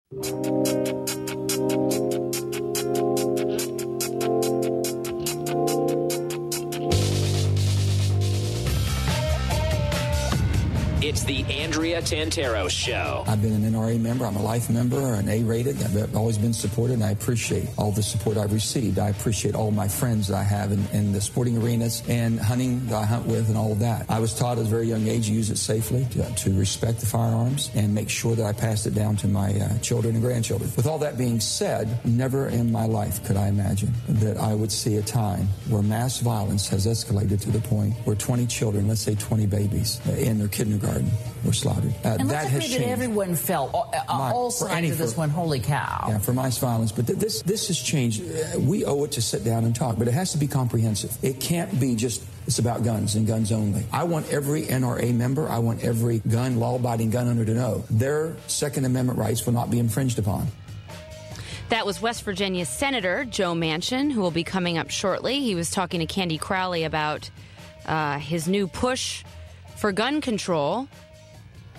It's the Andrea Tantaros Show. I've been an NRA member. I'm a life member, an A-rated. I've always been supported, and I appreciate all the support I've received. I appreciate all my friends that I have in the sporting arenas and hunting that I hunt with and all of that. I was taught at a very young age to use it safely, to respect the firearms, and make sure that I passed it down to my children and grandchildren. With all that being said, never in my life could I imagine that I would see a time where mass violence has escalated to the point where 20 children, let's say 20 babies, in their kindergarten were slaughtered. And let's agree that everyone felt all sides of this one, holy cow. Yeah, for mass violence. But this has changed. We owe it to sit down and talk, but it has to be comprehensive. It can't be just, it's about guns and guns only. I want every NRA member, I want every law-abiding gun owner to know their Second Amendment rights will not be infringed upon. That was West Virginia Senator Joe Manchin, who will be coming up shortly. He was talking to Candy Crowley about his new push for gun control.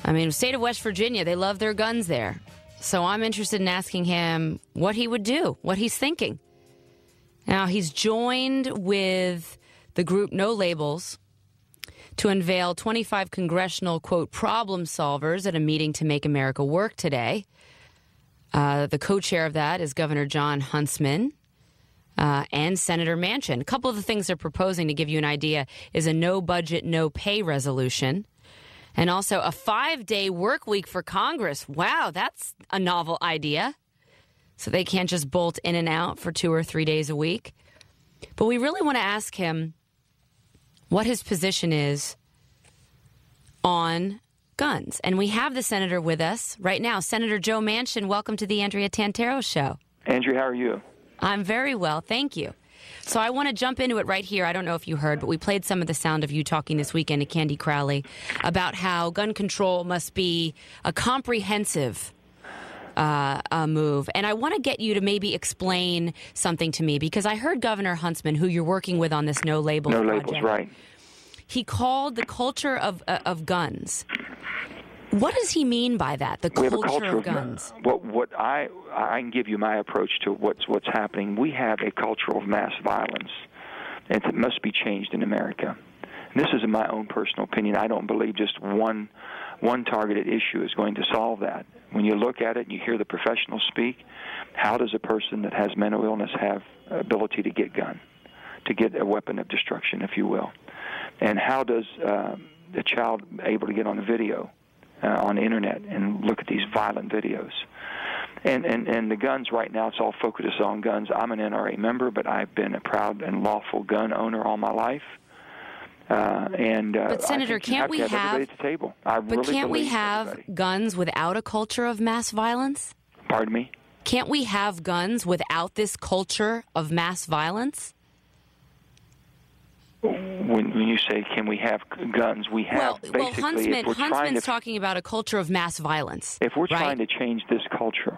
I mean, the state of West Virginia, they love their guns there. So I'm interested in asking him what he would do, what he's thinking. Now, he's joined with the group No Labels to unveil 25 congressional, quote, problem solvers at a meeting to make America work today. The co-chair of that is Governor Jon Huntsman and Senator Manchin. A couple of the things they're proposing, to give you an idea, is a no budget, no pay resolution, and also a 5-day work week for Congress. Wow, that's a novel idea. So they can't just bolt in and out for 2 or 3 days a week. But we really want to ask him what his position is on guns. And we have the senator with us right now. Senator Joe Manchin, welcome to the Andrea Tantaros Show. Andrea, how are you? I'm very well, thank you. So I want to jump into it right here. I don't know if you heard, but we played some of the sound of you talking this weekend to Candy Crowley about how gun control must be a comprehensive move. And I want to get you to maybe explain something to me, because I heard Governor Huntsman, who you're working with on this No Labels project. No Labels, right. He called the culture of guns. What does he mean by that, the culture of guns? What I can give you my approach to what's happening. We have a culture of mass violence, and it must be changed in America. And this is in my own personal opinion. I don't believe just one targeted issue is going to solve that. When you look at it and you hear the professionals speak, how does a person that has mental illness have ability to get to get a weapon of destruction, if you will? And how does a child able to get on a video on the internet and look at these violent videos? And the guns right now, it's all focused on guns. I'm an NRA member, but I've been a proud and lawful gun owner all my life. But Senator, can't we have at the table? Can't we have guns without a culture of mass violence? Pardon me? Can't we have guns without this culture of mass violence? When you say, can we have guns, we have basically... Huntsman's talking about a culture of mass violence. If we're trying to change this culture,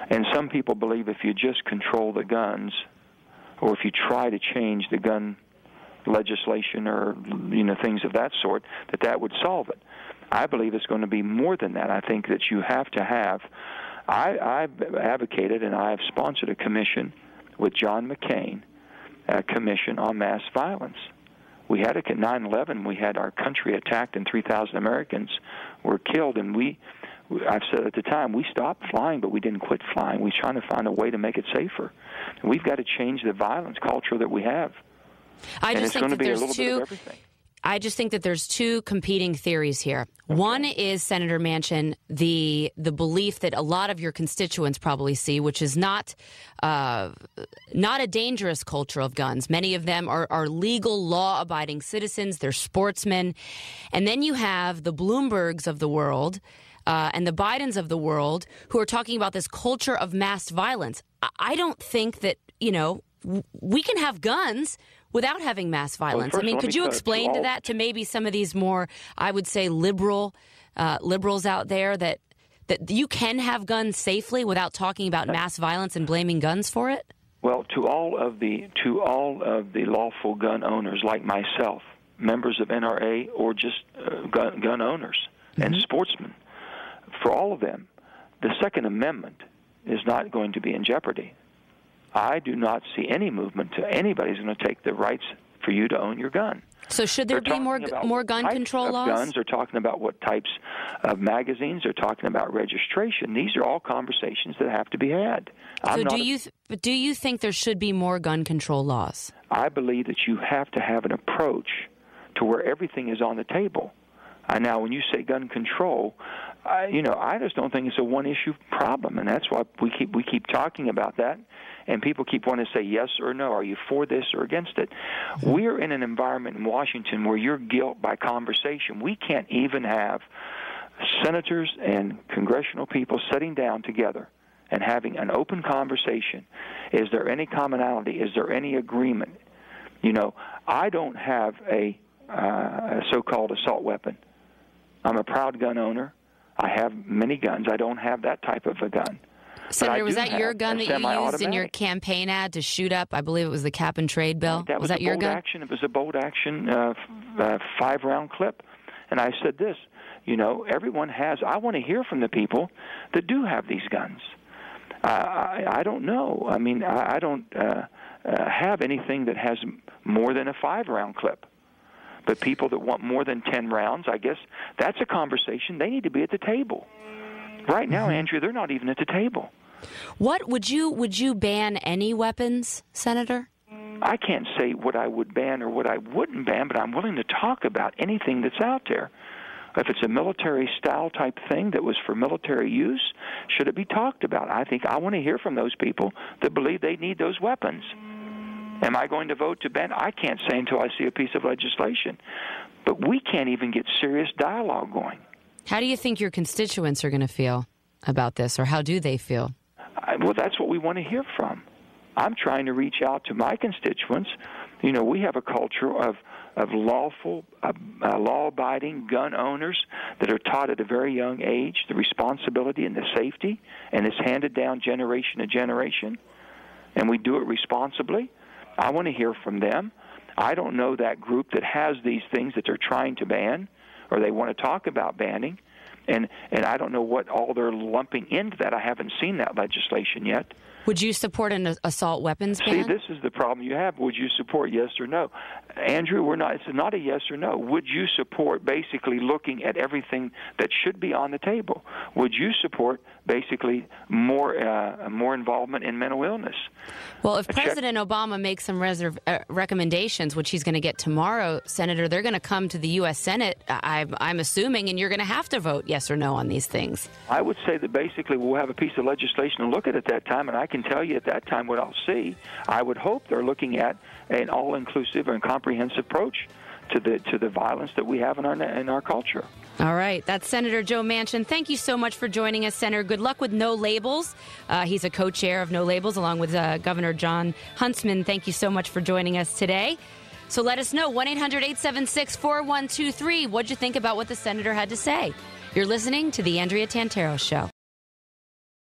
and some people believe if you just control the guns, or if you try to change the gun legislation or things of that sort, that would solve it. I believe it's going to be more than that. I think that you have to have... I've advocated and I have sponsored a commission with John McCain, a commission on mass violence. We had at 9/11, we had our country attacked and 3,000 Americans were killed, and I've said at the time, we stopped flying, but we didn't quit flying. We're trying to find a way to make it safer. And we've got to change the violence culture that we have. I just think that there's two competing theories here. Okay. One is, Senator Manchin, the belief that a lot of your constituents probably see, which is not a dangerous culture of guns. Many of them are legal, law-abiding citizens. They're sportsmen. And then you have the Bloombergs of the world and the Bidens of the world who are talking about this culture of mass violence. I don't think that, we can have guns without having mass violence. Well, could you explain that to maybe some of these more, I would say, liberals out there, that you can have guns safely without talking about mass violence and blaming guns for it? Well, to all of the lawful gun owners like myself, members of NRA or just gun owners and sportsmen, for all of them, the Second Amendment is not going to be in jeopardy. I do not see any movement to anybody's going to take the rights for you to own your gun. So should there be more gun control laws? Guns. They're talking about what types of magazines. They're talking about registration. These are all conversations that have to be had. So do you think there should be more gun control laws? I believe that you have to have an approach to where everything is on the table. Now, when you say gun control, I just don't think it's a one-issue problem, and that's why we keep talking about that. And people keep wanting to say yes or no. Are you for this or against it? We're in an environment in Washington where you're guilt by conversation. We can't even have senators and congressional people sitting down together and having an open conversation. Is there any commonality? Is there any agreement? I don't have a so-called assault weapon. I'm a proud gun owner. I have many guns. I don't have that type of a gun. Senator, was that your gun that you used in your campaign ad to shoot up? I believe it was the cap and trade bill. Was that your gun? Action. It was a bolt action 5-round clip. And I said this, everyone has. I want to hear from the people that do have these guns. I don't know. I mean, I don't have anything that has more than a 5-round clip. But people that want more than 10 rounds, I guess that's a conversation. They need to be at the table. Right now, Andrea, they're not even at the table. What would you ban any weapons, Senator? I can't say what I would ban or what I wouldn't ban, but I'm willing to talk about anything that's out there. If it's a military-style type thing that was for military use, should it be talked about? I want to hear from those people that believe they need those weapons. Am I going to vote to ban? I can't say until I see a piece of legislation. But we can't even get serious dialogue going. How do you think your constituents are going to feel about this, or how do they feel? Well, that's what we want to hear from. I'm trying to reach out to my constituents. We have a culture of lawful, law-abiding gun owners that are taught at a very young age the responsibility and the safety, and it's handed down generation to generation, and we do it responsibly. I want to hear from them. I don't know that group that has these things that they're trying to ban or they want to talk about banning, and I don't know what all they're lumping into that. I haven't seen that legislation yet. Would you support an assault weapons ban? See, this is the problem you have. Would you support yes or no? Andrew, it's not a yes or no. Would you support basically looking at everything that should be on the table? Would you support basically more involvement in mental illness? Well, if President Obama makes some recommendations, which he's going to get tomorrow, Senator, they're going to come to the U.S. Senate, I'm assuming, and you're going to have to vote yes or no on these things. I would say that basically we'll have a piece of legislation to look at that time, and I can tell you at that time what I'll see. I would hope they're looking at an all-inclusive and comprehensive approach to the violence that we have in our culture. All right. That's Senator Joe Manchin. Thank you so much for joining us, Senator. Good luck with No Labels. He's a co-chair of No Labels along with Governor John Huntsman. Thank you so much for joining us today. So let us know, 1-800-876-4123. What'd you think about what the senator had to say? You're listening to The Andrea Tantaros Show.